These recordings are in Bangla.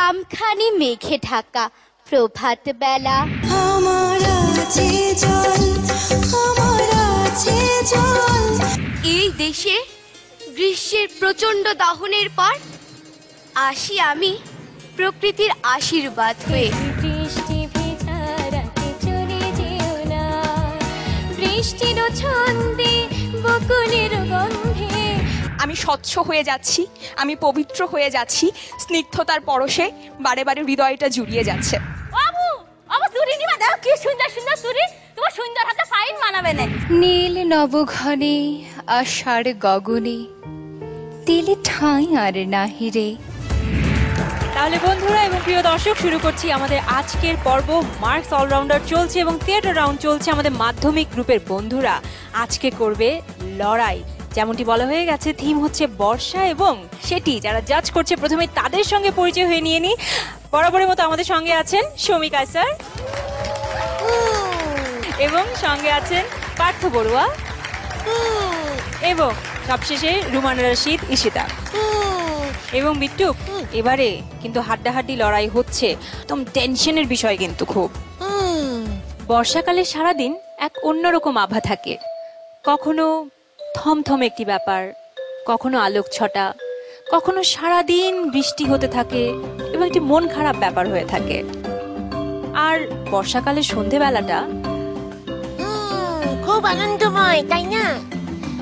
খামখানি মেঘে ঢাকা প্রভাত বেলা। আমার আছে জল, আমার আছে জল। এই দেশে গ্রীষ্মের প্রচন্ড দহনের পর আসি আমি প্রকৃতির আশীর্বাদ হয়ে। বৃষ্টি ভেজা রাতে চলে যেও না, বৃষ্টির ছন্দে বকুলের গন্ধে। আমি স্বচ্ছ হয়ে যাচ্ছি, আমি পবিত্র হয়ে যাচ্ছি, স্নিগ্ধতার পরশে বারে বারে হৃদয়টা জুড়িয়ে যাচ্ছে। বাবু বাবু চুরি নিবা, দেখো কি সুন্দর সুন্দর চুরি, তোমার সুন্দর হাতে ফাইন মানাবে না। নীল নবঘনে আষাঢ় গগনে তেলে ঠাঁই আর নাহি রে। তাহলে বন্ধুরা এবং প্রিয় দর্শক, শুরু করছি আমাদের আজকের পর্ব। মার্কস অলরাউন্ডার চলছে এবং থিয়েটার রাউন্ড চলছে। আমাদের মাধ্যমিক গ্রুপের বন্ধুরা আজকে করবে লড়াই। যেমনটি বলা হয়ে গেছে, থিম হচ্ছে বর্ষা এবং সেটি যারা জাজ করছে প্রথমে তাদের সঙ্গে পরিচয় হয়ে নিয়ে নি। বরাবরের মতো আমাদের সঙ্গে আছেন শমিকা স্যার এবং সঙ্গে আছেন পার্থ বড়ুয়া এবং সবশেষে রুমান রশিদ ঈশিতা এবং বিট্টু। এবারে কিন্তু হাড্ডাহাড্ডি লড়াই হচ্ছে, একদম টেনশনের বিষয় কিন্তু খুব। বর্ষাকালে সারাদিন এক অন্যরকম আভা থাকে, কখনো থমথম একটি ব্যাপার, কখনো আলোক ছটা, কখনো সারাদিন বৃষ্টি হতে থাকে এবং একটি মন খারাপ ব্যাপার হয়ে থাকে। আর বর্ষাকালে সন্ধেবেলাটা খুব আনন্দময়, তাই না?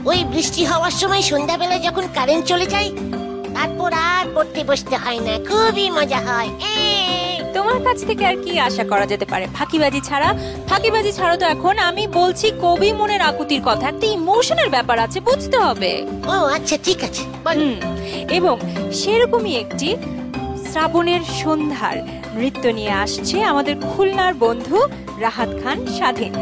ওই বৃষ্টি হওয়ার সময় সন্ধ্যাবেলা যখন কারেন্ট চলে যায়, তারপর আর পড়তে বসতে হয় না, খুবই মজা হয়। তোমার কাছ থেকে আর কি আশা করা যেতে পারে ফাঁকিবাজি ছাড়া? ফাঁকিবাজি ছাড়া তো এখন আমি বলছি কবি মনের আকুতির কথা, একটা ইমোশনের ব্যাপার আছে, বুঝতে হবে। ও আচ্ছা, ঠিক আছে। এবং সেরকমই একটি শ্রাবণের সন্ধ্যার নৃত্য নিয়ে আসছে আমাদের খুলনার বন্ধু রাহাত খান স্বাধীন।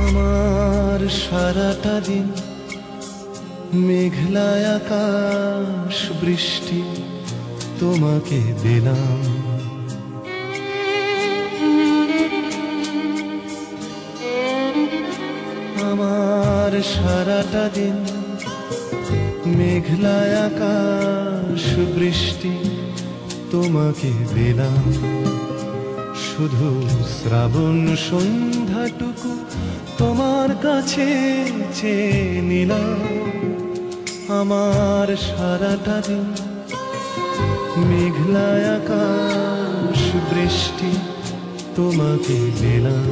আমার সারাটা দিন মেঘলা আকাশ বৃষ্টি তোমাকে দিলাম, আমার সারাটা দিন মেঘলা আকাশ বৃষ্টি তোমাকে দিলাম, শুধু শ্রাবণ সন্ধ্যাটুকু তোমার কাছে চেয়ে নিলাম। আমার সারাটা দিন মেঘলা আকাশ বৃষ্টি তোমাকে দিলাম।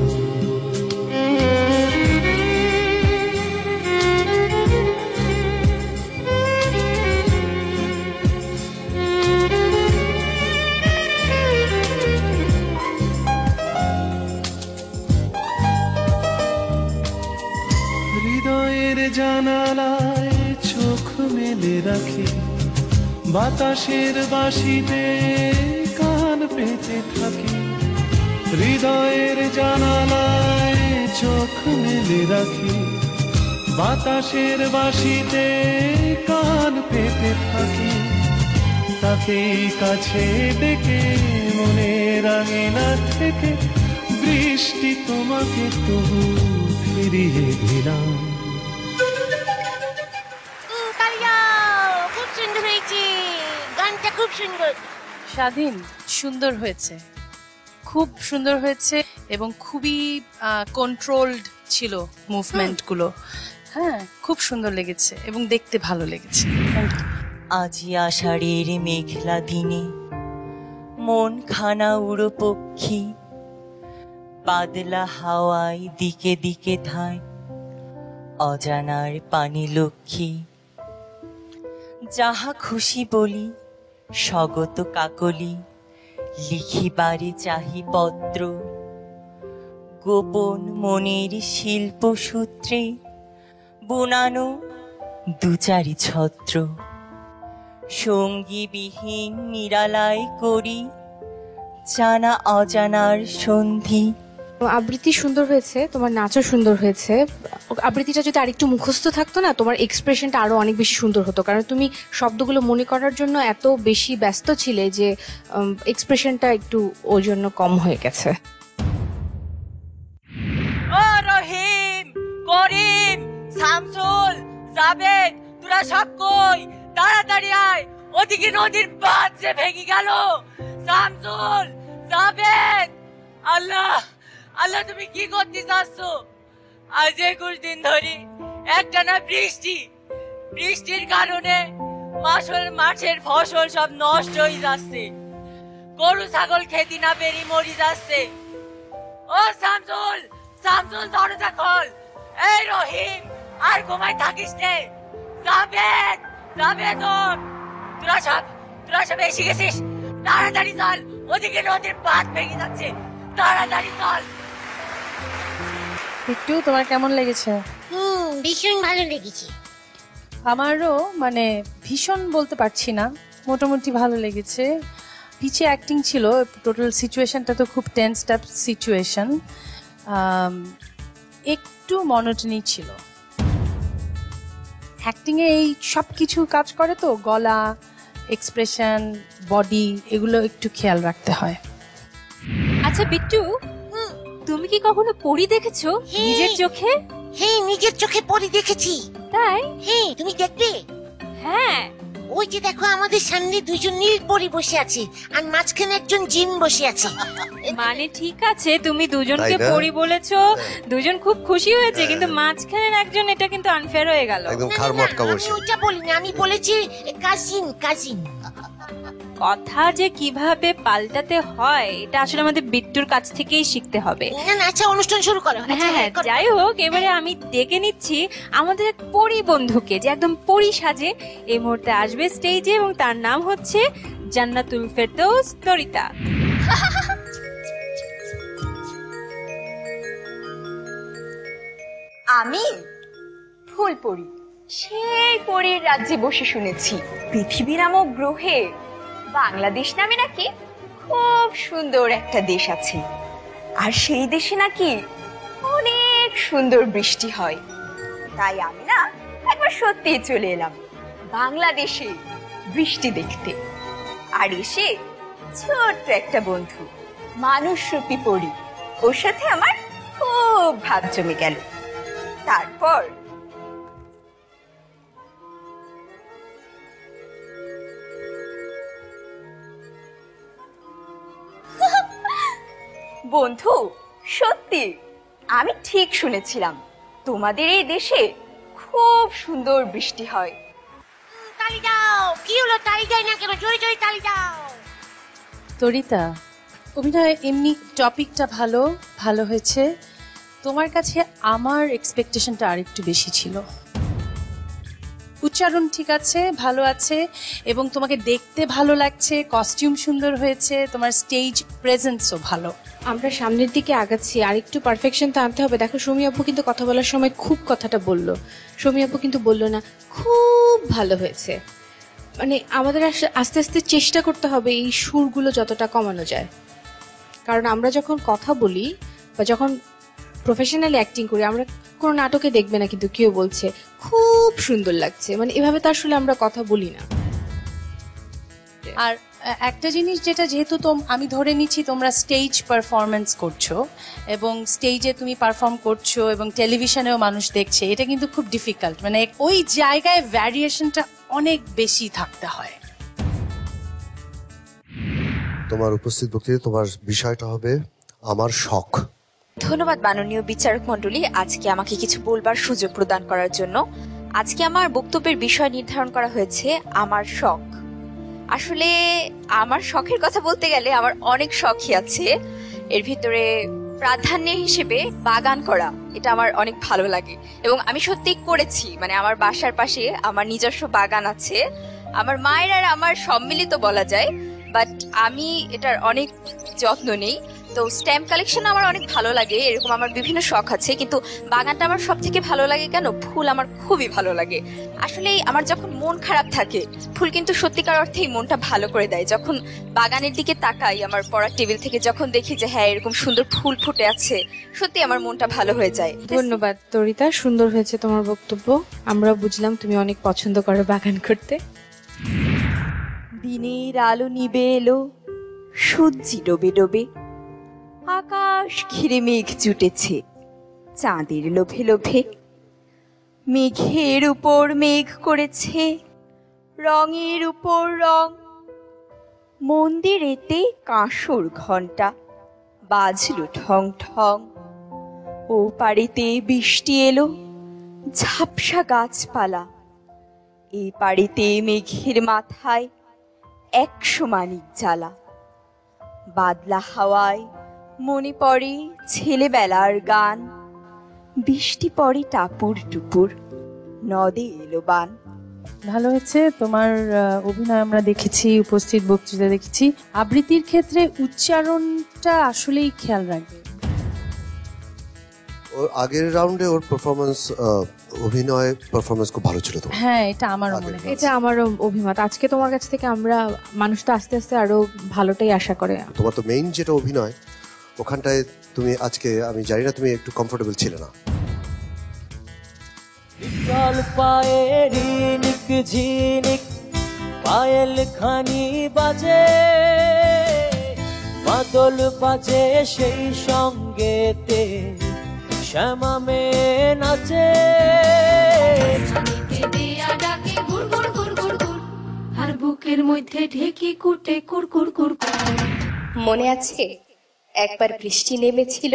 হৃদয়ের জানালায় চোখ মেলে রাখি, বাতাসের বাঁশিতে কান পেতে থাকি। হৃদয়ের জানালায় চোখ মেলে রাখি, বাতাসের বাঁশিতে কান পেতে থাকি। তাকেই কাছে ডেকে মনের আঙিনা থেকে বৃষ্টি তোমাকে তবু ফিরিয়ে দিলাম। খুব সুন্দর হয়েছে, গানটা খুব সুন্দর। স্বাধীন সুন্দর হয়েছে, খুব সুন্দর হয়েছে এবং খুবই কন্ট্রোলড ছিল মুভমেন্ট গুলো। হ্যাঁ, খুব সুন্দর লেগেছে এবং দেখতে ভালো লেগেছে। আজি আষাঢ়ের মেঘলা দিনে মন খানা উড়ো পক্ষী, বাদলা হাওয়ায় দিকে দিকে ধায় অজানার পানি লক্ষ্মী। যাহা খুশি বলি স্বগত কাকলি, লিখিবারে চাহি পত্র। গোপন মনের শিল্প সূত্রে বুনানো দুচারি ছত্র। সঙ্গীবিহীন নিরালায় করি জানা অজানার সন্ধি। আবৃত্তি সুন্দর হয়েছে, তোমার নাচও সুন্দর হয়েছে। আবৃত্তিটা যদি আরেকটু মুখস্থ থাকতো না, তোমার এক্সপ্রেশনটা আরো অনেক বেশি সুন্দর হতো, কারণ তুমি শব্দগুলো মনে করার জন্য এত বেশি ব্যস্ত ছিলে যে এক্সপ্রেশনটা একটু ওর জন্য কম হয়ে গেছে। ও রহিম, করিম, শামসুল, জাবেদ, তোরা সব কই? তাড়াতাড়ি আয়, ওদিকে নদীর বাঁধ যে ভেঙে গেল। শামসুল, জাবেদ, আল্লাহ আল্লাহ তুমি কি করতে চাচ্ছ? আজ 21 দিন ধরে একটানা বৃষ্টির কারণে মাঠের ফসল সব নষ্ট হয়ে যাচ্ছে, গরু ছাগল খেতে না পেরে মরে যাচ্ছে। ও শামসুল, দরজা খোল। এই রহিম, আর ঘুমায় থাকিস নে। জাবেদ, তোরা সব এসে গেছিস, তাড়াতাড়ি চল, ওদিকে নদীর বাঁধ ভেঙে যাচ্ছে, তাড়াতাড়ি চল। একটু তোমার কেমন লেগেছে? ভীষণ ভালো লেগেছে। আমারও মানে ভীষণ বলতে পারছি না, মোটামুটি ভালো লেগেছে। পিছে অ্যাক্টিং ছিল, টোটাল সিচুয়েশনটা তো খুব টেন্সড আপ সিচুয়েশন, একটু মনোটনি ছিল। অ্যাক্টিং এ এই সব কিছু কাজ করে তো, গলা, এক্সপ্রেশন, বডি, এগুলো একটু খেয়াল রাখতে হয়। আচ্ছা বিট্টু, তুমি কি কখনো পরী দেখেছো নিজের চোখে? হ্যাঁ, নিজের চোখে পরী দেখেছি। তাই? হ্যাঁ, তুমি দেখবে? হ্যাঁ। ওই যে দেখো, আমাদের সামনে দুজন নীল পরী বসে আছে, আর মাঝখানে একজন জিন বসে আছে। মানে ঠিক আছে, তুমি দুজনকে পরী বলেছো, দুজন খুব খুশি হয়েছে, কিন্তু মাঝখানের একজন, এটা কিন্তু আনফেয়ার হয়ে গেল। একদম খারমটকা বসে। আমি ওইটা বলিনি, আমি বলেছি কাজিন। কথা যে কিভাবে পাল্টাতে হয়, এটা আসলে আমাদের বিট্টুর কাছ থেকেই শিখতে হবে। আচ্ছা, অনুষ্ঠান শুরু করো। হ্যাঁ, যাই হোক, এবারে আমি ডেকে নিচ্ছি আমাদের এক পরী বন্ধুকে, যে একদম পরী সাজে এই মুহূর্তে আসবে স্টেজে, এবং তার নাম হচ্ছে জান্নাতুল ফেরদৌস তরিতা। আমি ফুল পড়ি, সেই পরীর রাজ্যে বসে শুনেছি পৃথিবী নামক গ্রহে বাংলাদেশ নামে নাকি খুব সুন্দর একটা দেশ আছে, আর সেই দেশে নাকি অনেক সুন্দর বৃষ্টি হয়। তাই আমি না একবার সত্যি চলে এলাম বাংলাদেশে বৃষ্টি দেখতে, আর এসে ছোট্ট একটা বন্ধু মানুষ রূপী পরী, ওর সাথে আমার খুব ভাব জমে গেল। তারপর বন্ধু, সত্যি আমি ঠিক শুনেছিলাম, তোমাদের এই দেশে খুব সুন্দর বৃষ্টি হয়। তালি দাও। কি হলো, তালি দাও না কেন? জোরে জোরে তালি দাও। তরিতা, অভিনয় এমনি টপিকটা ভালো হয়েছে। তোমার কাছে আমার এক্সপেকটেশনটা আরেকটু বেশি ছিল। উচ্চারণ ঠিক আছে, ভালো আছে, এবং তোমাকে দেখতে ভালো লাগছে, কস্টিউম সুন্দর হয়েছে, তোমার স্টেজ প্রেজেন্সও ভালো। আমরা সামনের দিকে আগাচ্ছি, আরেকটু পারফেকশন তো আনতে হবে। দেখো, সৌমি আপু কিন্তু কথা বলার সময় খুব কথাটা বললো, সৌমি আপু কিন্তু বললো না খুব ভালো হয়েছে। মানে আমাদের আস্তে আস্তে চেষ্টা করতে হবে এই সুরগুলো যতটা কমানো যায়, কারণ আমরা যখন কথা বলি বা যখন প্রফেশনালি অ্যাক্টিং করি, আমরা কোনো নাটকে দেখবে না কিন্তু কেউ বলছে খুব সুন্দর লাগছে, মানে এভাবে তো আসলে আমরা কথা বলি না। আর একটা জিনিস যেটা, যেহেতু আমি ধরে নিচ্ছি তোমরা স্টেজ পারফরমেন্স করছো, এবং স্টেজে তুমি পারফর্ম করছো এবং টেলিভিশনেও মানুষ দেখছে, এটা কিন্তু খুব ডিফিকাল্ট, মানে ওই জায়গায় ভ্যারিয়েশনটা অনেক বেশি থাকতে হয়। তোমার উপস্থিত বক্তৃতা, তোমার বিষয়টা হবে আমার শখ। ধন্যবাদ মাননীয় বিচারক মণ্ডলী, আজকে আমাকে কিছু বলবার সুযোগ প্রদান করার জন্য। আজকে আমার বক্তব্যের বিষয় নির্ধারণ করা হয়েছে আমার শখ। আসলে আমার শখের কথা বলতে গেলে আমার অনেক শখই আছে, এর ভিতরে প্রাধান্য হিসেবে বাগান করা, এটা আমার অনেক ভালো লাগে, এবং আমি সত্যি করেছি। মানে আমার বাসার পাশে আমার নিজস্ব বাগান আছে, আমার মায়ের আর আমার সম্মিলিত বলা যায়, বাট আমি এটার অনেক যত্ন নেই। তো স্ট্যাম্প কালেকশন আমার অনেক ভালো লাগে, এরকম আমার বিভিন্ন শখ আছে, কিন্তু বাগানটা আমার সব থেকে ভালো লাগে কেন, ফুল আমার খুবই ভালো লাগে। আসলে আমার যখন মন খারাপ থাকে ফুল কিন্তু সত্যিকার অর্থেই মনটা ভালো করে দেয়। যখন বাগানের দিকে তাকাই, আমার পড়ার টেবিল থেকে যখন দেখি যে হ্যাঁ এরকম সুন্দর ফুল ফুটে আছে, সত্যি আমার মনটা ভালো হয়ে যায়। ধন্যবাদ তরিতা, সুন্দর হয়েছে তোমার বক্তব্য। আমরা বুঝলাম তুমি অনেক পছন্দ করো বাগান করতে। দিনের আলো নিবে এলো, সূর্যি ডোবে ডোবে, আকাশ ঘিরে মেঘ জুটেছে চাঁদের লোভে লোভে, মেঘের উপর মেঘ করেছে রঙের উপর রং, মন্দিরেতে কাঁসর ঘন্টা বাজলো ঠং ঠং, ও পাড়িতে বৃষ্টি এলো ঝাপসা গাছপালা, এই পাড়িতে মেঘের মাথায় 100 মানিক জ্বালা, বাদলা হাওয়ায় মনে পড়ে ছেলেবেলার গান, বৃষ্টি পড়ে টাপুর টুপুর নদে এলো বান। ভালো হয়েছে তোমার অভিনয় আমরা দেখেছি, উপস্থিত বক্তৃতা দেখেছি। আবৃত্তির ক্ষেত্রে উচ্চারণটা আসলেই খেয়াল রাখবে। ওর আগের রাউন্ডে ওর পারফরমেন্স, অভিনয় পারফরমেন্স খুব ভালো ছিল তো। হ্যাঁ, এটা আমারও মনে হয়। এটা আমারও অভিমত। আজকে তোমার কাছ থেকে আমরা, মানুষ তো আস্তে আস্তে আরো ভালোটাই আশা করে। তোমার তো মেইন যেটা অভিনয়, ওখানটায় তুমি আজকে, আমি জানি না তুমি একটু কমফোর্টেবল ছিলে না। জল পায়ে রিনিক ঝিনিক পায়েল খানি বাজে, মাদল বাজে সেই সঙ্গেতে শ্যামা মেয়ে নাচে, আর বুকের মধ্যে ঢেকি কুটে কুরকুর কুরকুর। মনে আছে একবার বৃষ্টি নেমেছিল,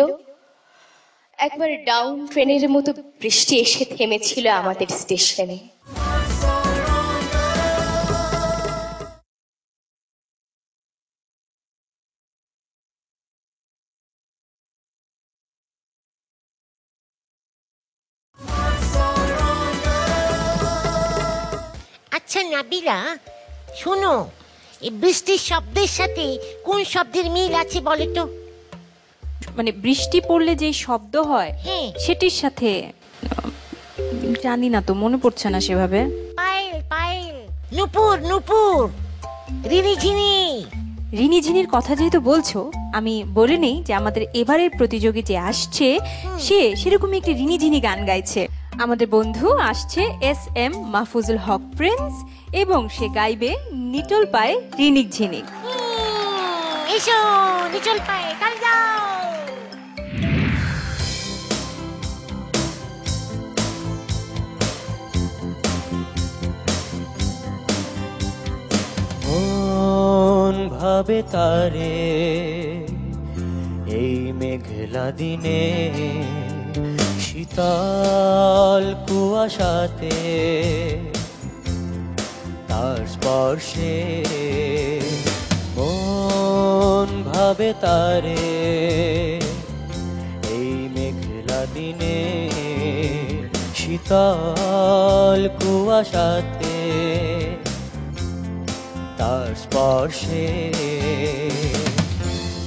একবার ডাউন ট্রেনের মতো বৃষ্টি এসে থেমেছিল আমাদের স্টেশনে। আচ্ছা নাবিলা, শোনো, এই বৃষ্টির শব্দের সাথে কোন শব্দের মিল আছে বলো তো? মানে বৃষ্টি পড়লে যে শব্দ হয় সেটির সাথে জানি না তো, মনে পড়ছে না সেভাবে। পায়েল পায়েল, নুপুর নুপুর, রিনিঝিনি। রিনিঝিনির কথা যেহেতু বলছো, আমি বলে নেই যে আমাদের এবারের প্রতিযোগী যে আসছে সে সেরকমই একটি রিনিঝিনি গান গাইছে। আমাদের বন্ধু আসছে SM মাহফুজুল হক প্রিন্স, এবং সে গাইবে নিটল পায়ে রিনিক ঝিনিক। এসো নিটল পায়ে, কাল যাও। মন ভাবে তারে এই মেঘলা দিনে, শীতল কুয়াশাতে তার স্পর্শে মন ভাবে তারে এই মেঘলা দিনে, শীতল কুয়াশাতে তার স্পর্শে,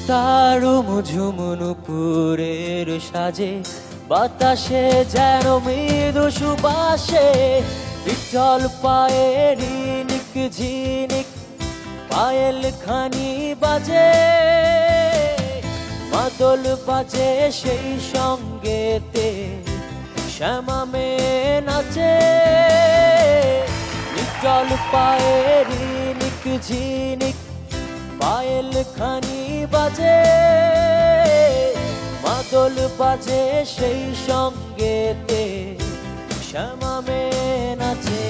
তার ঝুমুনুপুরের সাজে বাতাসে যেন মৃদু সুবাসে, বিটল পায়ে রিনিক ঝিনিক পায়েল খানি বাজে, মাদল বাজে সেই সঙ্গেতে শ্যামা মেয়ে নাচে, বিটল পায়ে রিনিক ঝিনিক পায়েল খানি বাজে, মাদল বাজে সেই সঙ্গেতে শ্যামা মেয়ে নাচে।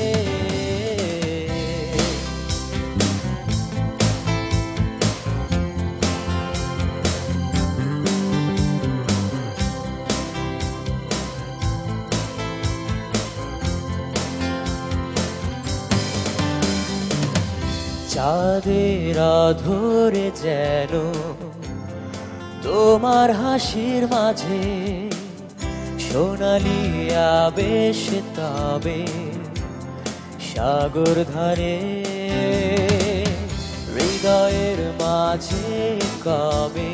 চাঁদের আধরে যেন তোমার হাসির মাঝে সোনালি আবেশ, তবে সাগর ধারে হৃদয়ের মাঝে কবে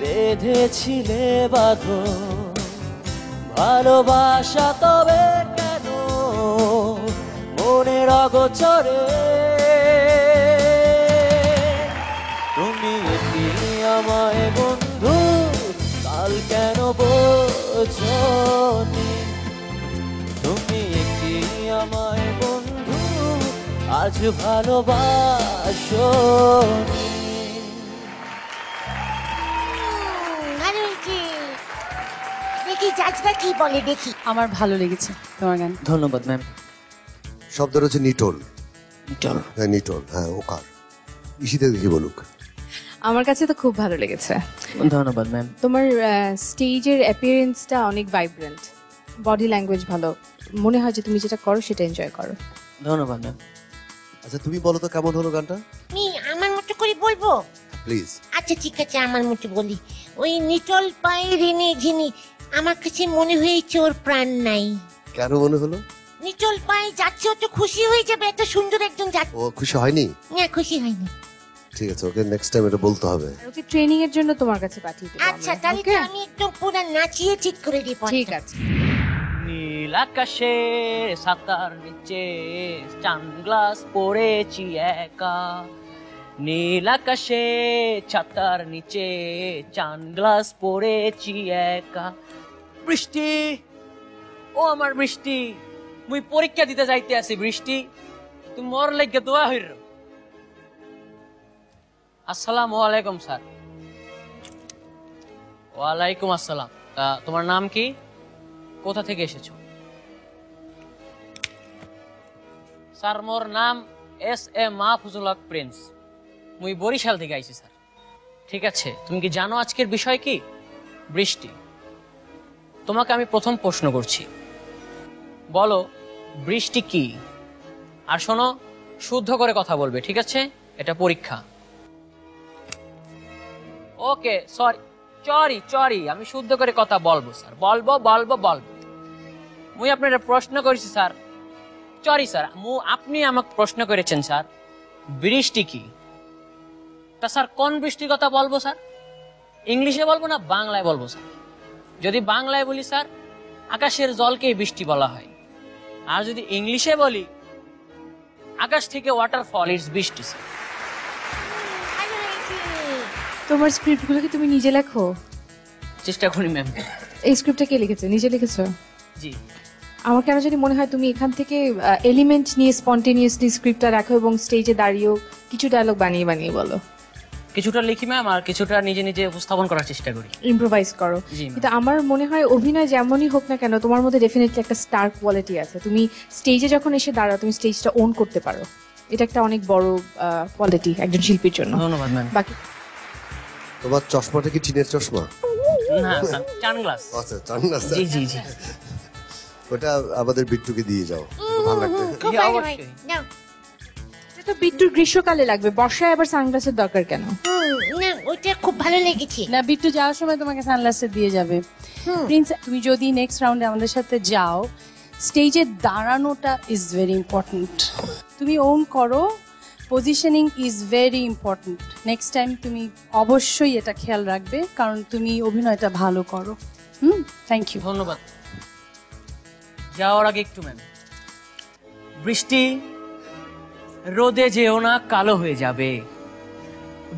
বেঁধেছিলে বাঁধন ভালোবাসা তবে কেন মনের অগোচরে তুমি কি আমায় বন্ধু কাল কেন বোঝনি তুমি কি আমায় বন্ধু আজ ভালোবাসনি ভালো হয়েছে। দেখি জাজরা কি বলে দেখি। আমার ভালো লেগেছে তোমার গান। ধন্যবাদ ম্যাম। শব্দ হচ্ছে নিটোল। হ্যাঁ নিটোল, হ্যাঁ ওকার। ঈশিতা দেখি বলুক। আমার কাছে তো খুব ভালো লেগেছে। ধন্যবাদ ম্যাম। তোমার স্টেজের অ্যাপিয়ারেন্সটা অনেক ভাইব্রেন্ট, বডি ল্যাঙ্গুয়েজ ভালো, মনে হয় যে তুমি যেটা করো সেটা এনজয় করো। ধন্যবাদ ম্যাম। আচ্ছা তুমি বলো তো কেমন হলো গানটা? আমি আমার মতো করে বলবো? প্লিজ। আচ্ছা ঠিক আছে, আমার মতো বলি। ওই নিটল পায়ে রেনে ঝিনি আমার কাছে মনে হয়েছে ওর প্রাণ নাই। কেন মনে হলো? নিটল পায়ে যাচ্ছে, ও তো খুশি হয়ে যাবে, এত সুন্দর একজন যাচ্ছে। ও খুশি হয়নি? না খুশি হয়নি। ঠিক আছে, ওকে নেক্সট টাইম এটা বলতে হবে। ওকে ট্রেনিং এর জন্য তোমার কাছে পাঠিয়ে দেব। আচ্ছা তাহলে তো আমি একদম পুরো নাচিয়ে ঠিক করে দিব। ঠিক আছে। নীল আকাশে সাতার নিচে সানগ্লাস পরেছি একা, নীল আকাশে ছাতার নিচে সানগ্লাস পরেছি একা। বৃষ্টি, ও আমার বৃষ্টি, মুই পরীক্ষা দিতে যাইতে আছি বৃষ্টি, তুমি মোর লাগে দোয়া হইর। আসসালামু আলাইকুম স্যার। ওয়ালাইকুম আসসালাম। তা তোমার নাম কি, কোথা থেকে এসেছো? স্যার মোর নাম এস.এ. মাহফুজুল হক প্রিন্স, মুই বরিশাল থেকে আইছি স্যার। ঠিক আছে, তুমি কি জানো আজকের বিষয় কি? বৃষ্টি। তোমাকে আমি প্রথম প্রশ্ন করছি, বলো বৃষ্টি কি? আর শোনো, শুদ্ধ করে কথা বলবে, ঠিক আছে? এটা পরীক্ষা। ওকে, সরি, আমি শুদ্ধ করে কথা বলবো স্যার, বলবো। মুই আপনার প্রশ্ন করেছি স্যার, সরি স্যার, আপনি আমাকে প্রশ্ন করেছেন স্যার, বৃষ্টি কি? তা স্যার কোন বৃষ্টির কথা বলবো স্যার? ইংলিশে বলবো না বাংলায় বলবো স্যার? যদি বাংলায় বলি স্যার, আকাশের জলকেই বৃষ্টি বলা হয়। আর যদি ইংলিশে বলি, আকাশ থেকে ওয়াটারফল, ইটস বৃষ্টি স্যার। তোমার স্ক্রিপ্টগুলো কি তুমি নিজে লেখো? চেষ্টা করি ম্যাম। এই স্ক্রিপ্টটা কে লিখেছে? নিজে লিখেছো? জি। আমার কেন জানি মনে হয় তুমি এখান থেকে এলিমেন্ট নিয়ে স্পন্টেনিয়াসলি স্ক্রিপ্টটা রাখো এবং স্টেজে দাঁড়িয়েও কিছু ডায়লগ বানিয়ে বলো। কিছুটা লিখি ম্যাম, আর কিছুটা নিজে উপস্থাপন করার চেষ্টা করি, ইম্প্রোভাইজ করো। কিন্তু আমার মনে হয় অভিনয় যেমনই হোক না কেন, তোমার মধ্যে ডেফিনেটলি একটা স্টার কোয়ালিটি আছে। তুমি স্টেজে যখন এসে দাঁড়াও, তুমি স্টেজটা ওন করতে পারো। এটা একটা অনেক বড় কোয়ালিটি একজন শিল্পীর জন্য। ধন্যবাদ ম্যাম। বাকি তোমার চশমাটা কি টিনের চশমা? না স্যার, সানগ্লাস। আচ্ছা সানগ্লাস। জি। ওটা আমাদের বিট্টুকে দিয়ে যাও, ভালো লাগবে। অবশ্যই। এটা তো বিট্টুর গ্রীষ্মকালে লাগবে, বর্ষায় আবার সানগ্লাসের দরকার কেন? না ওইটা খুব ভালো লেগেছে। না, বিট্টু যাওয়ার সময় তোমাকে সানগ্লাসটা দিয়ে যাবে। প্রিন্স, তুমি যদি নেক্সট রাউন্ডে আমাদের সাথে যাও, স্টেজে দাঁড়ানোটা ইজ ভেরি ইম্পর্টেন্ট। তুমি ওন করো, positioning is very important. Next time তুমি অবশ্যই এটা খেয়াল রাখবে, কারণ তুমি অভিনয়টা ভালো করো। Thank you. ধন্যবাদ। যাওয়ার আগে একটু ম্যাম, বৃষ্টি, রোদে যেও না, কালো হয়ে যাবে।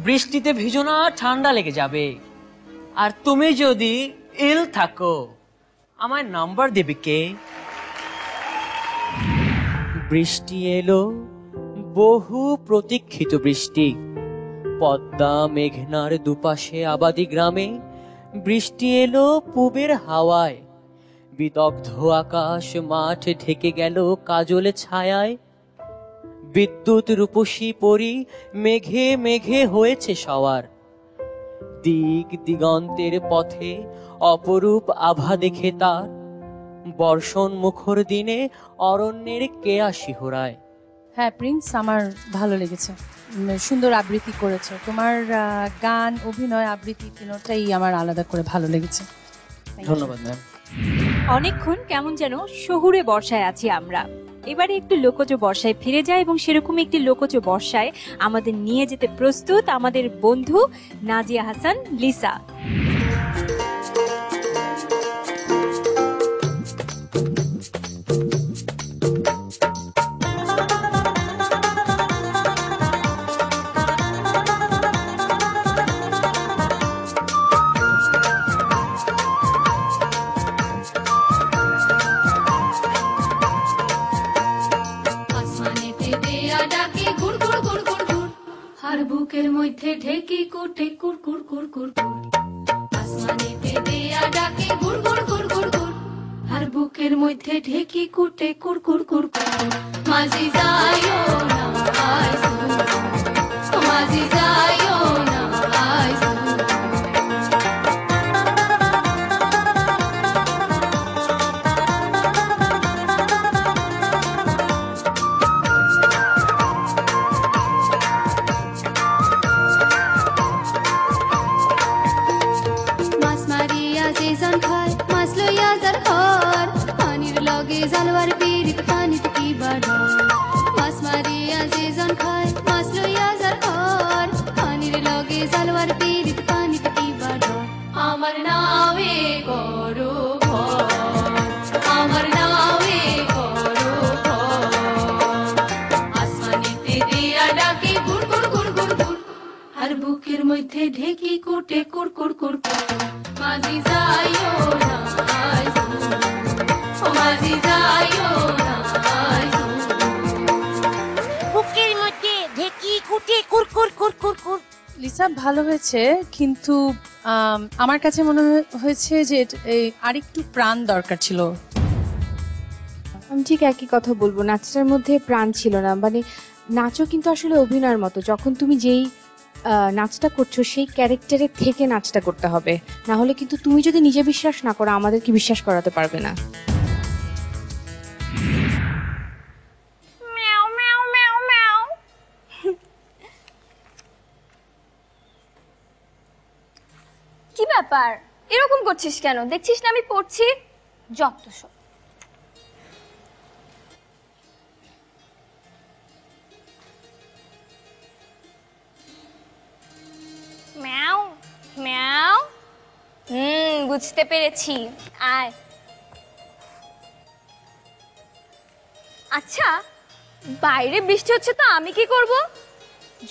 বৃষ্টিতে ভিজো না, ঠান্ডা লেগে যাবে। আর তুমি যদি ইল থাকো, আমায় নাম্বার দেবে কে? বৃষ্টি এলো, বহু প্রতীক্ষিত বৃষ্টি, পদ্মা মেঘনার দুপাশে আবাদি গ্রামে। বৃষ্টি এলো পূবের হাওয়ায়, বিদগ্ধ আকাশ মাঠ ঢেকে গেল কাজলে ছায়ায়। বিদ্যুৎ রূপসী পরি মেঘে মেঘে হয়েছে সওয়ার। দিক দিগন্তের পথে অপরূপ আভা দেখে তার, বর্ষণ মুখর দিনে অরণ্যের কেয়া শিহরায়। হ্যাঁ প্রিন্স, আমার ভালো লেগেছে, সুন্দর আবৃত্তি করেছো। তোমার গান, অভিনয়, আবৃত্তি তিনটাই আমার আলাদা করে ভালো লেগেছে। ধন্যবাদ ম্যাম। অনেকক্ষণ কেমন যেন শহুরে বর্ষায় আছি আমরা। এবারে একটু লোকজ বর্ষায় ফিরে যায় এবং সেরকম একটি লোকজ বর্ষায় আমাদের নিয়ে যেতে প্রস্তুত আমাদের বন্ধু নাজিয়া হাসান লিসা। আর বুকের মধ্যে ঢেকি কুটে কুর কুর কুর কুর কুর, আসমানেতে দেয়া ডাকে গুড় গুড় গুড় গুড় গুড়, আর বুকের মধ্যে ঢেকি কুটে কুর কুর কুর কুর কুর, মাঝি যাইও না আইসু, মাঝি যাইও না আইসু। জালওয়ার পিরিত পানিত কি বাড়া, মাছ মারিয়া যে জন খায় মাছ লইয়া যার ঘর, পানির লগে জালওয়ার পিরিত পানিত কি বাড়া, আমার নামে করো ভর, আমার নামে করো ভর, আসমানেতে দিয়া ডাকে গুড় গুড় গুড় গুড় গুড়, আর বুকের মধ্যে ঢেকি কুটে কুর কুর কুর কুর, মাঝি যাইও না আইসু, মাঝি যাইও না আইসু। বুকের মধ্যে ঢেকি কুটে কুর কুর কুর কুর কুর। লিসা ভালো হয়েছে, কিন্তু আমার কাছে মনে হয়েছে যে আরেকটু প্রাণ দরকার ছিল। আমি ঠিক একই কথা বলবো, নাচটার মধ্যে প্রাণ ছিল না। মানে নাচও কিন্তু আসলে অভিনয়ের মতো, যখন তুমি যেই নাচটা করছো সেই ক্যারেক্টারে থেকে নাচটা করতে হবে, না হলে কিন্তু তুমি যদি নিজে বিশ্বাস না করো আমাদেরকে বিশ্বাস করাতে পারবে না। কি ব্যাপার, এরকম করছিস কেন? দেখছিস না আমি পড়ছি? যত সব। ম্যাও ম্যাও, বুঝতে পেরেছি, আয়। আচ্ছা, বাইরে বৃষ্টি হচ্ছে তো আমি কি করব?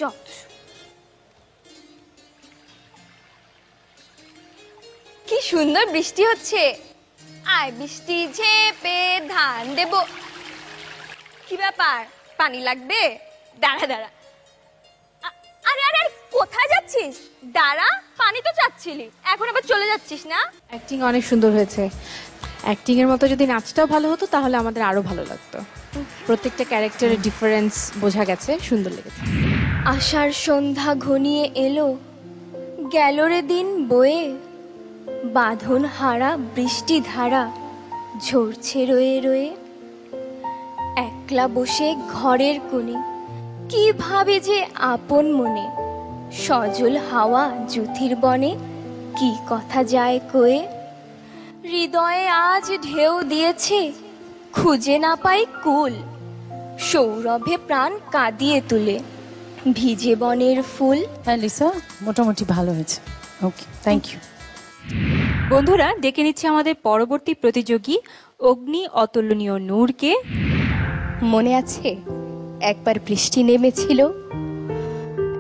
যত কি সুন্দর বৃষ্টি হচ্ছে, আয় বৃষ্টি ঝেপে ধান দেব। কি ব্যাপার, পানি লাগবে? দাঁড়া দাঁড়া, আরে আরে কোথায় যাচ্ছিস? দাঁড়া, পানি তো চাচ্ছিলি, এখন আবার চলে যাচ্ছিস না? অ্যাক্টিং অনেক সুন্দর হয়েছে। অ্যাক্টিং এর মতো যদি নাচটাও ভালো হতো তাহলে আমাদের আরো ভালো লাগতো। প্রত্যেকটা ক্যারেক্টারের ডিফারেন্স বোঝা গেছে, সুন্দর লেগেছে। আষাঢ় সন্ধ্যা ঘনিয়ে এলো, গেল রে দিন বয়ে, বাঁধন হারা বৃষ্টি ধারা ঝরছে রয়ে রয়ে, একলা বসে ঘরের কোণে কি ভাবে যে আপন মনে, সজল হাওয়া জুথির বনে কি কথা যায় কয়ে, হৃদয়ে আজ ঢেউ দিয়েছে খুঁজে না পাই কুল, সৌরভে প্রাণ কাঁদিয়ে তুলে ভিজে বনের ফুল। হ্যাঁ লিসা, মোটামুটি ভালো হয়েছে। ওকে, থ্যাংক ইউ। বন্ধুরা, ডেকে নিচ্ছে আমাদের পরবর্তী প্রতিযোগী অগ্নি অতুলনীয় নূরকে। মনে আছে একবার বৃষ্টি নেমেছিল,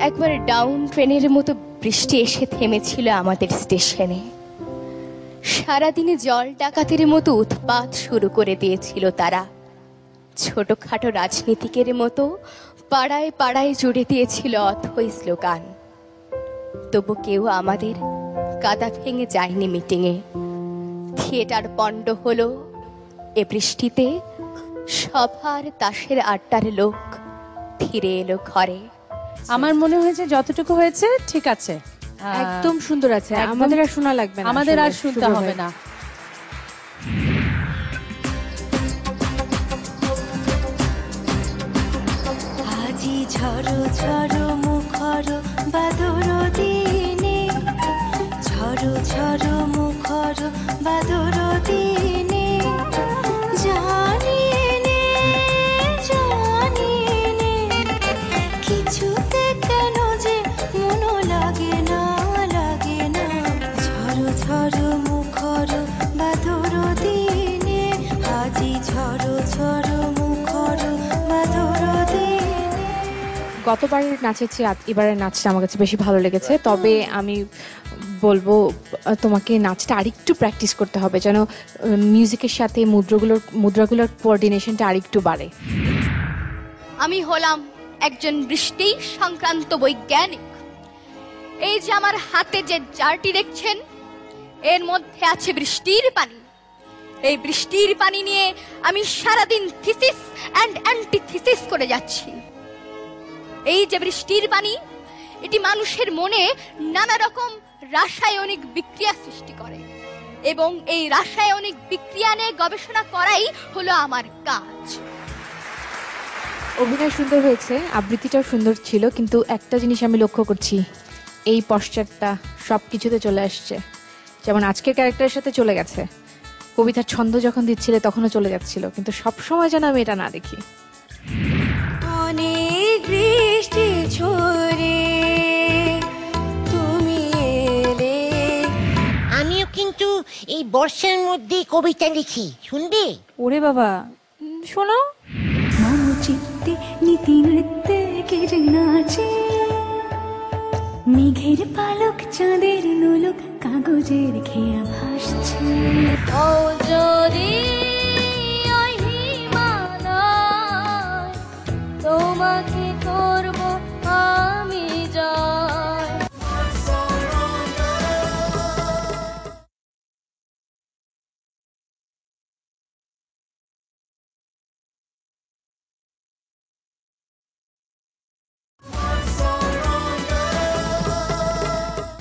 একবার ডাউন ট্রেনের মতো বৃষ্টি এসে থেমেছিল আমাদের স্টেশনে। সারাদিনে জল ডাকাতের মতো উৎপাত শুরু করে দিয়েছিল তারা, ছোটখাটো রাজনীতিকের মতো পাড়ায় পাড়ায় জুড়ে দিয়েছিল অথই স্লোগান। তবু কেউ আমাদের কাদা ভেঙে যায়নি মিটিংয়ে। থিয়েটার পণ্ড হলো এ বৃষ্টিতে, সভার তাসের আড্ডার লোক ফিরে এলো ঘরে। আমার মনে হয়েছে যতটুকু হয়েছে ঠিক আছে, একদম সুন্দর আছে। আমাদের আর শোনা লাগবে না, আমাদের আর শুনতে হবে না। আজি ঝড়ো ঝড়ো মুখর বাদর দিনে, ঝড়ো ঝড়ো মুখর বাদর দিনে, জানি নে গতবারের নাচের চেয়ে এবারের নাচটা আমার কাছে বেশি ভালো লেগেছে, তবে আমি বলবো তোমাকে নাচটা আরেকটু প্র্যাকটিস করতে হবে, যেন মিউজিকের সাথে মুদ্রাগুলোর কোঅর্ডিনেশনটা আরেকটু বাড়ে। আমি হলাম একজন বৃষ্টি সংক্রান্ত বৈজ্ঞানিক। এই যে আমার হাতে যে জারটি দেখছেন, এর মধ্যে আছে বৃষ্টির পানি। এই বৃষ্টির পানি নিয়ে আমি সারাদিন থিসিস অ্যান্ড অ্যান্টিথিসিস করে যাচ্ছি। এই যে বৃষ্টির পানি, এটি মানুষের মনে নানা রকম রাসায়নিক বিক্রিয়া সৃষ্টি করে, এবং এই রাসায়নিক বিক্রিয়া নিয়ে গবেষণা করাই হলো আমার কাজ। অভিনয় সুন্দর হয়েছে, আবৃত্তিটাও সুন্দর ছিল, কিন্তু একটা জিনিস আমি লক্ষ্য করছি, এই পশ্চাৎটা সব কিছুতে চলে আসছে। যেমন আজকের ক্যারেক্টারের সাথে চলে গেছে, কবিতার ছন্দ যখন দিচ্ছিলে তখনও চলে যাচ্ছিল, কিন্তু সবসময় যেন আমি এটা না দেখি। অনেক বৃষ্টি ঝরে তুমি এলে। আমিও কিন্তু এই বর্ষার মধ্যে কবিতা লিখি, শুনবে? ওরে বাবা, শোনো। মম চিত্তে নীতি নৃত্যে কেড়ে নাচে, মেঘের পালক চাঁদের নোলক কাগজের খেয়া ভাসছে। ও যদি ওই হিমালয়, তোমাকে করব আমি জয়।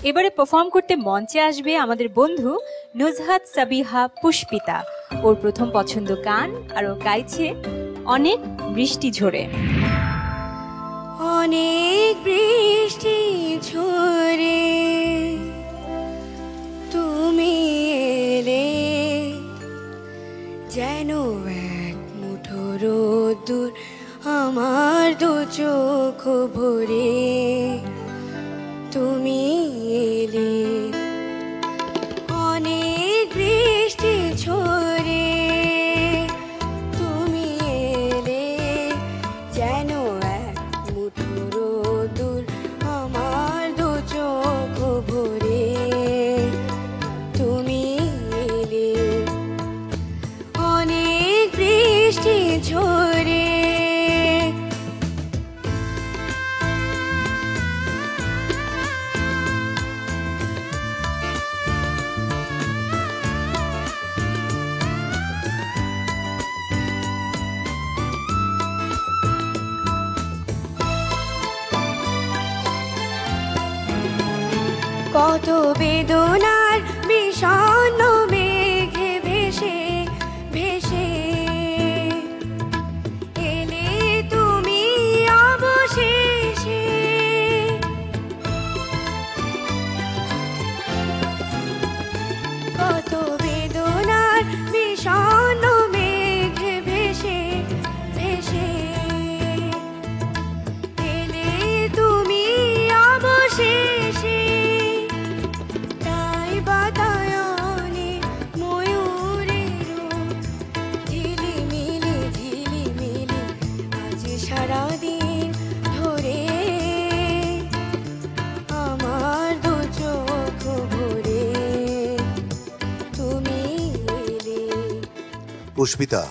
এবারে পারফর্ম করতে মঞ্চে আসবে আমাদের বন্ধু নুজহাত সাবিহা পুষ্পিতা। ওর প্রথম পছন্দ গান, আর ও গাইছে অনেক বৃষ্টি ঝরে। অনেক বৃষ্টি ঝরে তুমি এলে, যেন এক মুঠো রোদ্দুর আমার দু চোখ ভরে তুমি এলে। অনেক বৃষ্টি ঝরে তুমি এলে, যেন এক মুঠো রোদ্দুর আমার দু চোখ ভরে তুমি এলে। অনেক বৃষ্টি ঝরে কত বেদনার বিষণ্ণ মেঘে ভেসে ভেসে এলে তুমি অবশেষে। কত বেদনার বিষণ্ণ মেঘে ভেসে ভেসে এলে তুমি অবশেষে। তাই বাতায়নে ময়ূরের ঝিলিমিলি ঝিলিমিলি আজ সারাদিন ধরে আমার দু চোখ ভরে তুমি এলে। পুষ্পিতা,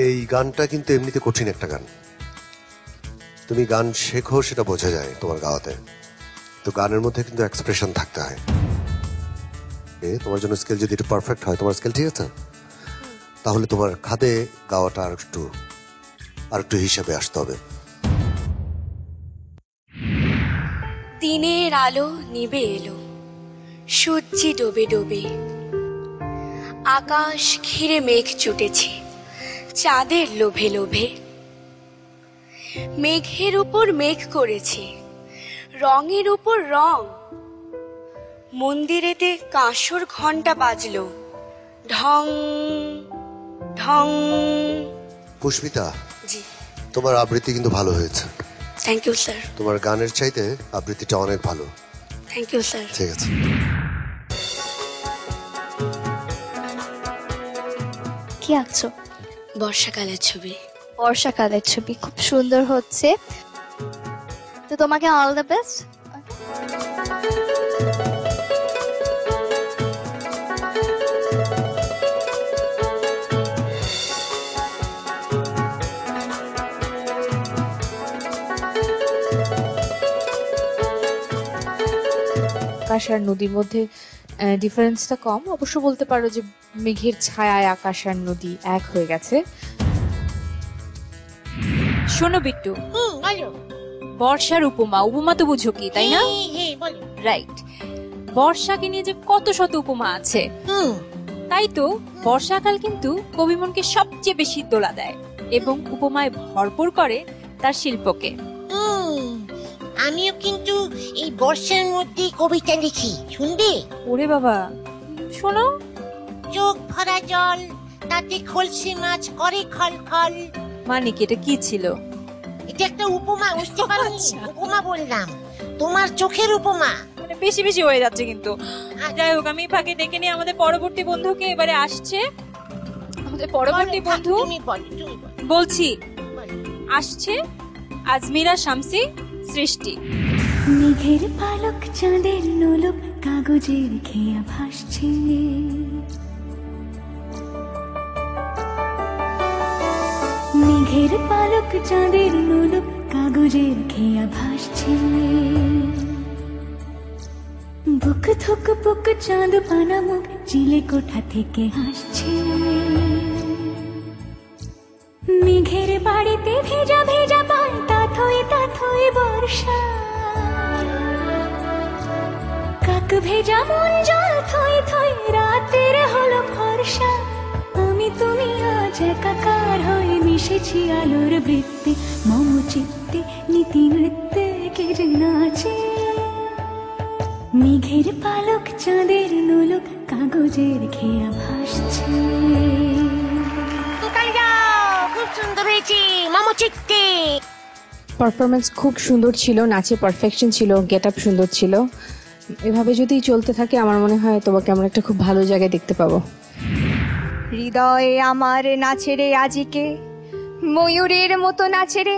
এই গানটা কিন্তু এমনিতে কঠিন একটা গান। তুমি গান শেখো সেটা বোঝা যায় তোমার গাওয়াতে, তো গানের মধ্যে কিন্তু এক্সপ্রেশন থাকতে হয়। তোমার জন্য স্কেল যদি একটু পারফেক্ট হয়, তোমার স্কেল ঠিক আছে, তাহলে তোমার খাদে গাওয়াটা আর একটু হিসাবে আসতে হবে। দিনের আলো নিভে এলো, সূর্যি ডোবে ডোবে, আকাশ ঘিরে মেঘ চুটেছে চাঁদের লোভে লোভে। মেঘের উপর মেঘ করেছে, রঙের উপর রং। মন্দিরেতে কাঁসর ঘন্টা বাজলো, ঢং ঢং। পুষ্পিতা, জি, তোমার আবৃত্তি কিন্তু ভালো হয়েছে। Thank you sir. তোমার গানের চাইতে আবৃত্তিটা অনেক ভালো। Thank you sir. ঠিক আছে। কি আঁকছো? বর্ষাকালের ছবি। বর্ষাকালের ছবি খুব সুন্দর হচ্ছে। তো তোমাকে অল দ্য বেস্ট। আকাশ আর নদীর মধ্যে ডিফারেন্সটা কম, অবশ্য বলতে পারো যে মেঘের ছায়ায় আকাশ আর নদী এক হয়ে গেছে। শোনো বিট্টু, বর্ষার উপমা, উপমা তো বুঝো কি, তাই না? রাইট। বর্ষাকে নিয়ে যে কত শত উপমা আছে, তাই তো বর্ষাকাল কিন্তু কবিমনকে সবচেয়ে বেশি দোলা দেয় এবং উপমায় ভরপুর করে তার শিল্পকে। আমিও কিন্তু এই বর্ষার মধ্যে কবিতা লিখি, শুনবে? ওরে বাবা, শোনো। চোখ ভরা জল, তাতে খলসে মাছ করে খলখল। মানে কি, এটা কি ছিল? এটা একটা উপমা, বুঝতে পারোনি? উপমা বললাম, তোমার চোখের উপমা। মানে বেশি বেশি হয়ে যাচ্ছে কিন্তু। যাই হোক, আমি ফাঁকে ডেকে নিয়ে আমাদের পরবর্তী বন্ধুকে এবারে আসছে। আমাদের পরবর্তী বন্ধু বলছি আসছে আজমিরা শামসী সৃষ্টি। মেঘের পালক চাঁদের নোলক কাগজের খেয়া ভাসছে, মেঘের পালক চাঁদের নোলক কাগজের খেয়া ভাসছে, বুক থুক বুক চাঁদ পানা মুখ চিলে কোঠা থেকে হাসছে, মেঘের বাড়িতে ভেজা ভেজা পায় তাথই বর্ষা, কাক ভেজা মন জল থই থই রাতের হলো ফর্সা, আমি তুমি আজ একাকার হয়ে মিশেছি আলোর বৃত্তে, মম চিত্তে নীতি নৃত্যে কে যে নাচে, মেঘের পালক চাঁদের নোলক কাগজের খেয়া ভাসছে। খুব সুন্দর হয়েছে, মম চিত্তে। পারফরমেন্স খুব সুন্দর ছিল, নাচে পারফেকশন ছিল, গেট আপ সুন্দর ছিল। এভাবে যদি চলতে থাকে আমার মনে হয় তোমাকে আমরা একটা খুব ভালো জায়গায় দেখতে পাবো। হৃদয়ে আমার নাচে রে আজিকে, ময়ূরের মতো নাচে রে,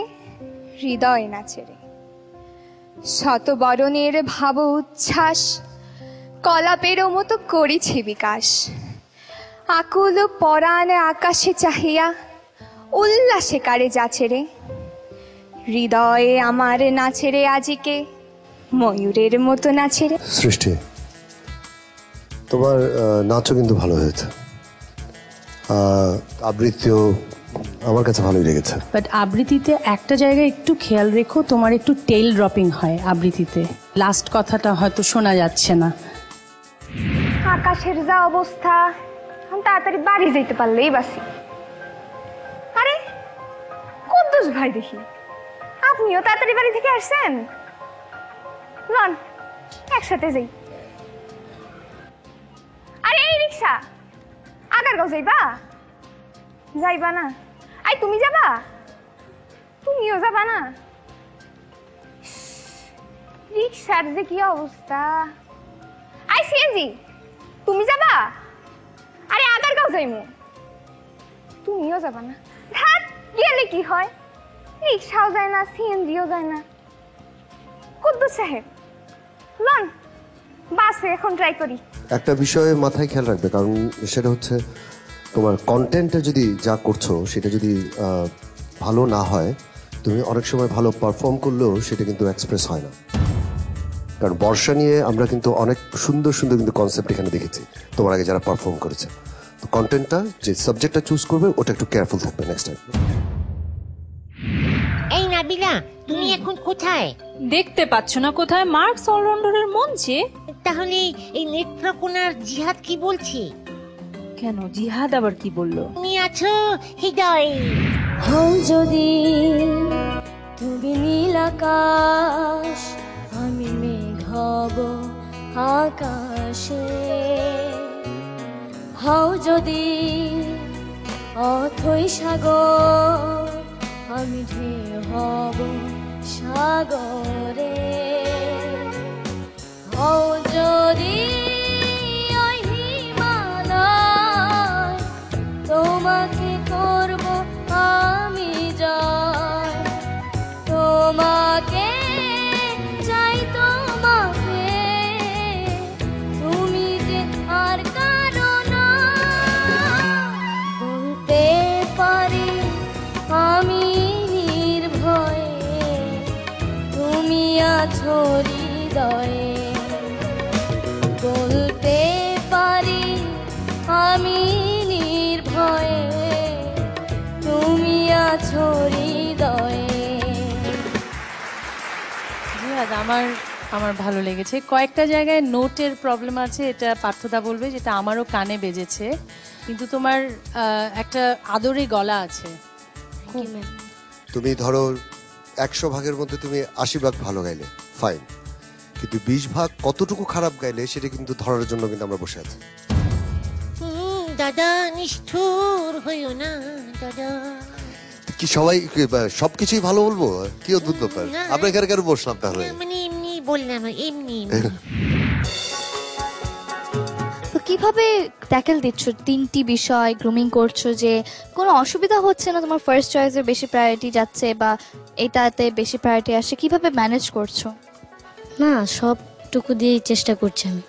হৃদয় নাচে রে, শতবরণের ভাব উচ্ছ্বাস, কলাপেরও মতো করিছি বিকাশ, আকুল পরাণ আকাশে চাহিয়া উল্লাসে কারে যাচ্ছে রে, হৃদয়ে আমার নাচে রে আজিকে, ময়ূরের মতো নাচে রে। সৃষ্টি, তোমার নাচও কিন্তু ভালো হয়েছে, আবৃত্তিও আমার কাছে ভালোই লেগেছে। বাট আবৃত্তিতে একটা জায়গায় একটু খেয়াল রেখো, তোমার একটু টেল ড্রপিং হয় আবৃত্তিতে, লাস্ট কথাটা হয়তো শোনা যাচ্ছে না। আকাশের যা অবস্থা, আমি তাড়াতাড়ি বাড়ি যেতে পারলেই বাসি। আরে কুদ্দুস ভাই, দেখি আপনিও তাড়াতাড়ি বাড়ি থেকে আসছেন, লন একসাথে যাই। আরে এই রিক্সা, আগারগাঁও যাইবা? যাইবা না? আই তুমি যাবা? তুমিও যাবা না? রিক্সার যে কি অবস্থা। আই সিএনজি, তুমি যাবা? আরে আগারগাঁও যাইমু, তুমিও যাবা না? ধাত, গেলে কি হয়, রিক্সাও যায় না, সিএনজিও যায় না। কুদ্দুস সাহেব, লন বাসে এখন ট্রাই করি। একটা বিষয়ে মাথায় খেয়াল রাখবে, কারণ সেটা হচ্ছে তোমার কন্টেন্টে যদি যা করছো সেটা যদি ভালো না হয়, তুমি অনেক সময় ভালো পারফর্ম করলেও সেটা কিন্তু এক্সপ্রেস হয় না। কারণ বর্ষা নিয়ে আমরা কিন্তু অনেক সুন্দর সুন্দর কিন্তু কনসেপ্ট এখানে দেখেছি তোমার আগে যারা পারফর্ম করেছে। তো কন্টেন্টটা, যে সাবজেক্টটা চুজ করবে ওটা একটু কেয়ারফুল থাকবে নেক্সট টাইম। এই নাবিলা, তুমি এখন কোথায়? দেখতে পাচ্ছ না কোথায়? মার্কস অলরাউন্ডারের মঞ্চে। তাহলে এই নেত্রকোনার জিহাদ কি বলছে? কেন, জিহাদ আবার কি বললো? তুমি আছো হৃদয়ে। হও যদি তুমি নীল আকাশ, আমি মেঘ হব আকাশে, হও যদি অথই সাগর, আমি ঢেউ হব সাগরে, হও যদি ওই হিমালয়, তোমাকে করব আমি জয়, তোমাকে আছো হৃদয়ে বলতে পারি আমি নির্ভয়ে তুমি আছো হৃদয়ে। জিহাদ, আমার ভালো লেগেছে। কয়েকটা জায়গায় নোটের প্রবলেম আছে, এটা পার্থদা বলবে, যেটা আমারও কানে বেজেছে, কিন্তু তোমার একটা আদরে গলা আছে। তুমি ধরো 100 ভাগের মধ্যে তুমি 80 ভাগ ভালো গাইলে, ফাইন, কিন্তু 20 ভাগ কতটুকু খারাপ গাইলে সেটা কিন্তু ধরার জন্য কিন্তু আমরা বসে আছি। দাদা নিষ্ঠুর হইও না দাদা। কি সবাই সবকিছুই ভালো বলবো? কি অদ্ভুত ব্যাপার। আমরা এখানে কেন বসলাম তাহলে? মানে এমনি বললাম, এমনি। তো কিভাবে ট্যাকেল দিচ্ছ 3টি বিষয় গ্রুমিং করছো, যে কোনো অসুবিধা হচ্ছে না? তোমার ফার্স্ট চয়েসের বেশি প্রায়োরিটি যাচ্ছে বা এটাতে বেশি প্রায়োরিটি আসে, কিভাবে ম্যানেজ করছো? না, সবটুকু দিয়েই চেষ্টা করছি আমি।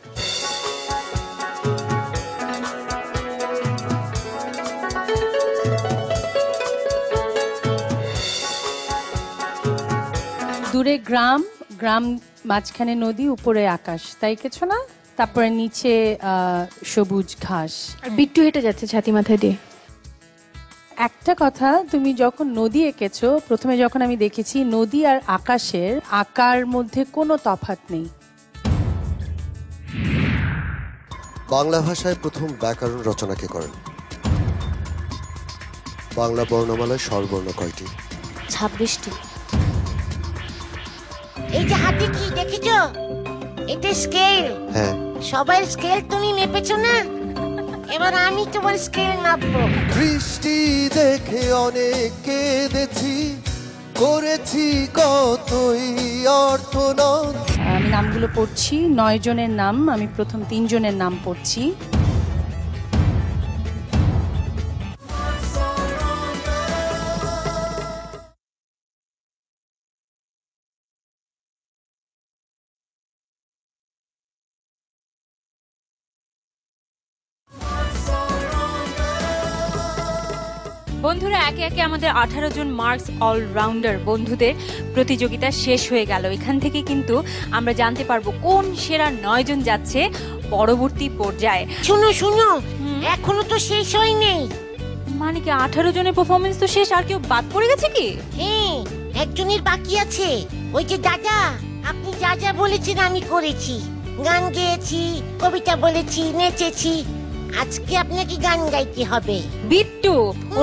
দূরে গ্রাম, মাঝখানে নদী, উপরে আকাশ, তাই কিছু না? তারপরে নিচে সবুজ ঘাস, আর বিট্টু হেঁটে যাচ্ছে ছাতি মাথায় দিয়ে। একটা কথা, তুমি যখন নদী এঁকেছো, প্রথমে যখন আমি দেখেছি, নদী আর আকাশের আকার মধ্যে কোনো তফাৎ নেই। বাংলা ভাষায় প্রথম ব্যাকরণ রচনা কে করেন? বাংলা বর্ণমালায় স্বরবর্ণ কয়টি? 26টি। এই যে হাতে কি দেখেছো? এটা স্কেল। হ্যাঁ। সবাই স্কেল তুমি মেপেছো না, এবার আমি তোমার স্কেল মাপবো। বৃষ্টি দেখে অনেক কেঁদেছি, করেছি কতই অর্থনদ। আমি নামগুলো পড়ছি, 9 জনের নাম, আমি প্রথম 3 জনের নাম পড়ছি। বন্ধুরা, একে একে আমাদের 18 জন মার্কস অলরাউন্ডার বন্ধুদের প্রতিযোগিতা শেষ হয়ে গেল। এখান থেকে কিন্তু আমরা জানতে পারবো কোন সেরা 9 জন যাচ্ছে পরবর্তী পর্যায়ে। শুনো, এখনো তো শেষ হয়নি। মানে কি 18 জনের পারফরমেন্স তো শেষ, আর কেউ বাদ পড়ে গেছে কি? হ্যাঁ, একজনের বাকি আছে। ওই যে দাদা, আপনি যা যা বলেছেন আমি করেছি, গান গেয়েছি, কবিতা বলেছি, নেচেছি। আজকে আপনাকে গান গাইতে হবে। বিট্টু,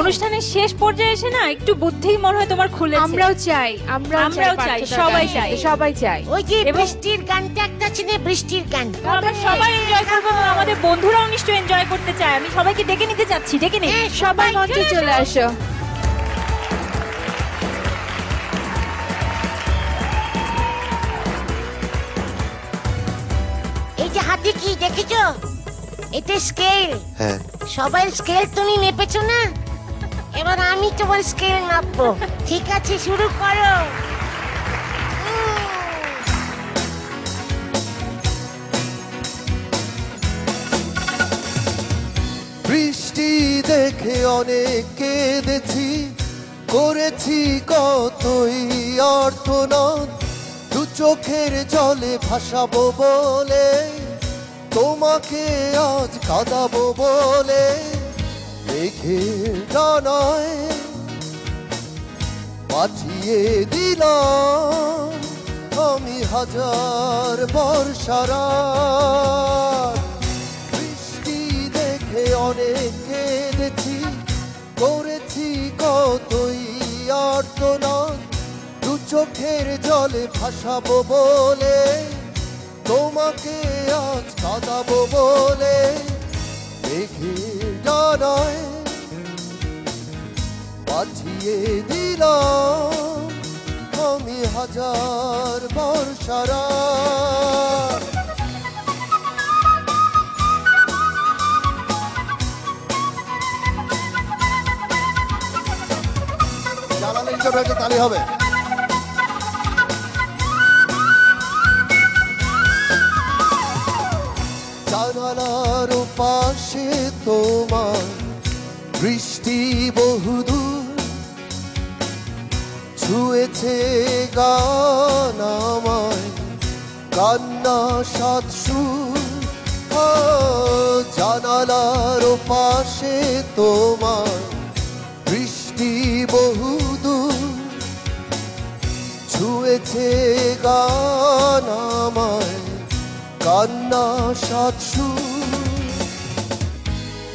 অনুষ্ঠানের শেষ পর্যায়ে এসে না একটু বুদ্ধি মনে হয় তোমার খুলেছে। আমরাও চাই, সবাই চাই। ওই যে বৃষ্টির গানটা একটা আছে না, বৃষ্টির গান, আমরা সবাই এনজয় করব, আমাদের বন্ধুরাও নিশ্চয়ই এনজয় করতে চায়। আমি সবাইকে ডেকে নিতে চাচ্ছি, ডেকে নে। সবাই মঞ্চে চলে আসো। এই যে হাতে কি দেখেছো? এটা স্কেল। হ্যাঁ। সবাই স্কেল তুমি মেপেছো না, এবার আমি তোমার স্কেল মাপবো। ঠিক আছে, শুরু করো। বৃষ্টি দেখে অনেক কেঁদেছি, করেছি কতই অর্থনদ। দু চোখের জলে ভাসাবো বলে, তোমাকে আজ কাঁদাবো বলে, মেঘের ডানায় পাঠিয়ে দিলাম আমি হাজার বর্ষারাত। বৃষ্টি দেখে অনেক কেঁদেছি, করেছি কতই আর্তনাদ। দু চোখের জলে ভাসাবো বলে, তোমাকে আজ কাঁদাবো বলে, মেঘের ডানায় পাঠিয়ে দিলাম আমি হাজার বর্ষারাত। জালালের জন্য একটা তালি হবে। জানালার পাশে তোমার বৃষ্টি বহুদূর ছুঁয়েছে গান আমায়, কান্না সাত সুর, জানালার পাশে তোমার বৃষ্টি বহুদূর, ছুঁয়েছে গান আমায় কান্না সাত সুর।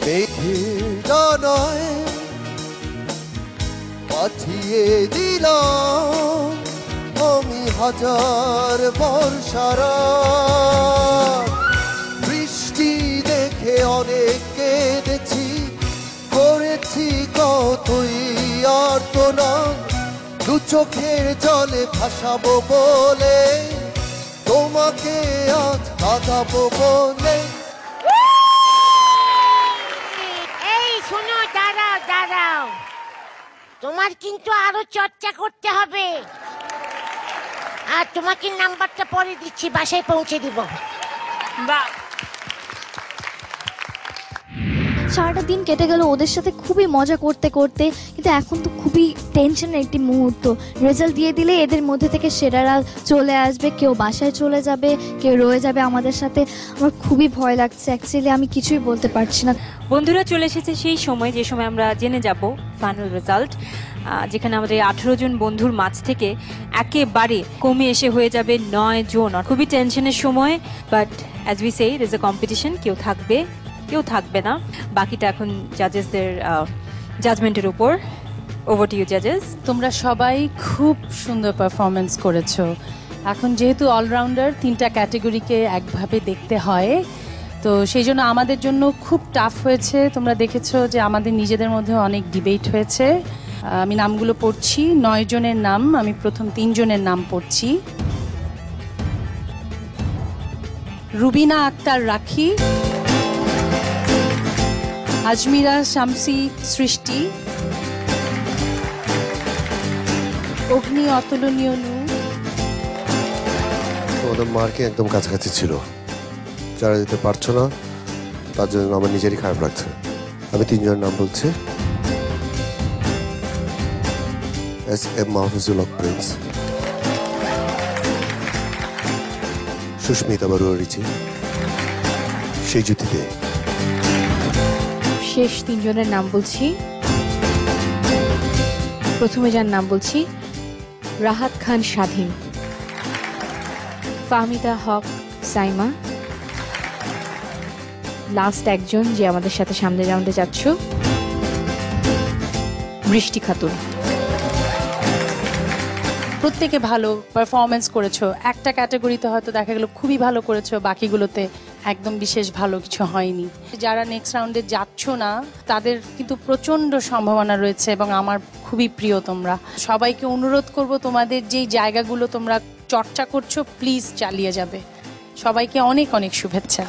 মেঘের ডানায় পাঠিয়ে দিলাম আমি হাজার বর্ষারা, বৃষ্টি দেখে অনেক কেঁদেছি, করেছি কতই আর্তনাদ, দু চোখের জলে ভাসাবো বলে তোমাকে আজ কাঁদাবো বলে। এই শোনো, দাঁড়াও দাঁড়াও, তোমার কিন্তু আরো চর্চা করতে হবে। আর তোমাকে নাম্বারটা পরে দিচ্ছি, বাসায় পৌঁছে দিব। বাহ, সারাটা দিন কেটে গেল ওদের সাথে খুবই মজা করতে করতে, কিন্তু এখন তো খুবই টেনশনের একটি মুহূর্ত। রেজাল্ট দিয়ে দিলে এদের মধ্যে থেকে সেরারা চলে আসবে, কেউ বাসায় চলে যাবে, কেউ রয়ে যাবে আমাদের সাথে। আমার খুবই ভয় লাগছে, অ্যাকচুয়ালি আমি কিছুই বলতে পারছি না। বন্ধুরা, চলে এসেছে সেই সময় যে সময় আমরা জেনে যাব ফাইনাল রেজাল্ট, যেখানে আমাদের 18 জন বন্ধুর মাঝ থেকে একেবারে কমে এসে হয়ে যাবে 9 জন। খুবই টেনশনের সময়, but as we say it is a competition, কেউ থাকবে কেউ থাকবে না। বাকিটা এখন জাজেসদের জাজমেন্টের উপর। ওভার টু ইউ জাজেস। তোমরা সবাই খুব সুন্দর পারফরমেন্স করেছো। এখন যেহেতু অলরাউন্ডার, 3টা ক্যাটাগরিকে একভাবে দেখতে হয়, তো সেই জন্য আমাদের জন্য খুব টাফ হয়েছে। তোমরা দেখেছো যে আমাদের নিজেদের মধ্যে অনেক ডিবেট হয়েছে। আমি নামগুলো পড়ছি, 9 জনের নাম। আমি প্রথম 3 জনের নাম পড়ছি। রুবিনা আক্তার রাখি, আজমিরা শামসি সৃষ্টি, অগ্নি অতুলনীয় নূর। তোমাদের মার্কে একদম কাছাকাছি ছিল, যারা দিতে পারছো না তার জন্য আমার নিজেরই খারাপ লাগছে। আমি 3 জনের নাম বলছি। SM মাহফুজুল হক প্রিন্স, সুস্মিতা বড়ুয়া রিচি, সেই জ্যোতিতে। শেষ 3 জনের নাম বলছি। প্রথমে যার নাম বলছি, রাহাত খান স্বাধীন, ফাহমিদা হক সাইমা, লাস্ট একজন যে আমাদের সাথে সামনে রাউন্ডে যাচ্ছ, বৃষ্টি খাতুন। প্রত্যেকে ভালো পারফরমেন্স করেছো। একটা ক্যাটাগরিতে হয়তো দেখা গেল খুবই ভালো করেছো, বাকিগুলোতে একদম বিশেষ ভালো কিছু হয়নি। যারা নেক্সট রাউন্ডে যাচ্ছ না তাদের কিন্তু প্রচন্ড সম্ভাবনা রয়েছে, এবং আমার খুবই প্রিয় তোমরা। সবাইকে অনুরোধ করব, তোমাদের যেই জায়গাগুলো তোমরা চর্চা করছো প্লিজ চালিয়ে যাবে। সবাইকে অনেক অনেক শুভেচ্ছা।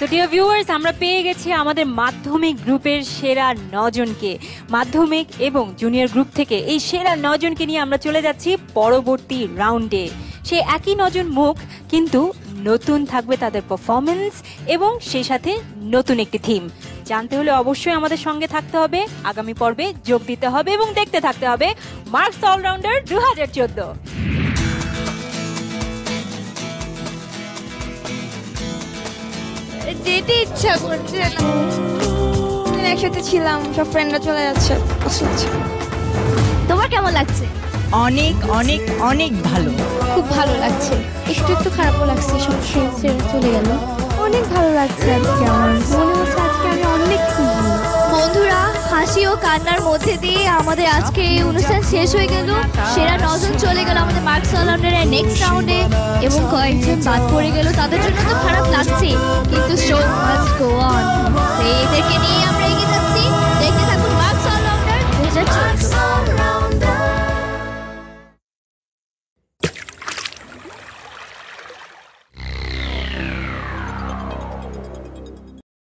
তো ডিয়ার ভিউয়ার্স, আমরা পেয়ে গেছি আমাদের মাধ্যমিক গ্রুপের সেরা 9 জনকে। মাধ্যমিক এবং জুনিয়র গ্রুপ থেকে এই সেরা 9 জনকে নিয়ে আমরা চলে যাচ্ছি পরবর্তী রাউন্ডে। সে একই 9 জন মুখ, কিন্তু নতুন থাকবে তাদের পারফরমেন্স এবং সেই সাথে নতুন একটি থিম। জানতে হলে অবশ্যই আমাদের সঙ্গে থাকতে হবে, আগামী পর্বে যোগ দিতে হবে এবং দেখতে থাকতে হবে মার্কস অলরাউন্ডার 2014। যেতে ইচ্ছা করছে না, একসাথে ছিলাম, সব ফ্রেন্ডরা চলে যাচ্ছে। তোমার কেমন লাগছে? অনেক অনেক অনেক ভালো, খুব ভালো লাগছে। একটু একটু খারাপও লাগছে, সব ফ্রেন্ডস চলে গেল। অনেক ভালো লাগছে আজকে, আমার মনে হচ্ছে আজকে আমি অনেক খুশি। বন্ধুরা, হাসি ও কান্নার মধ্যে দিয়ে আমাদের আজকে এই অনুষ্ঠান শেষ হয়ে গেল। সেরা 9 জন চলে গেল আমাদের মার্কস অলরাউন্ডারের নেক্সট রাউন্ডে, এবং কয়েকজন বাদ পড়ে গেল। তাদের জন্য তো খারাপ লাগছে, কিন্তু শো মাস্ট গো অন। এদেরকে নিয়ে আমরা এগিয়ে যাচ্ছি।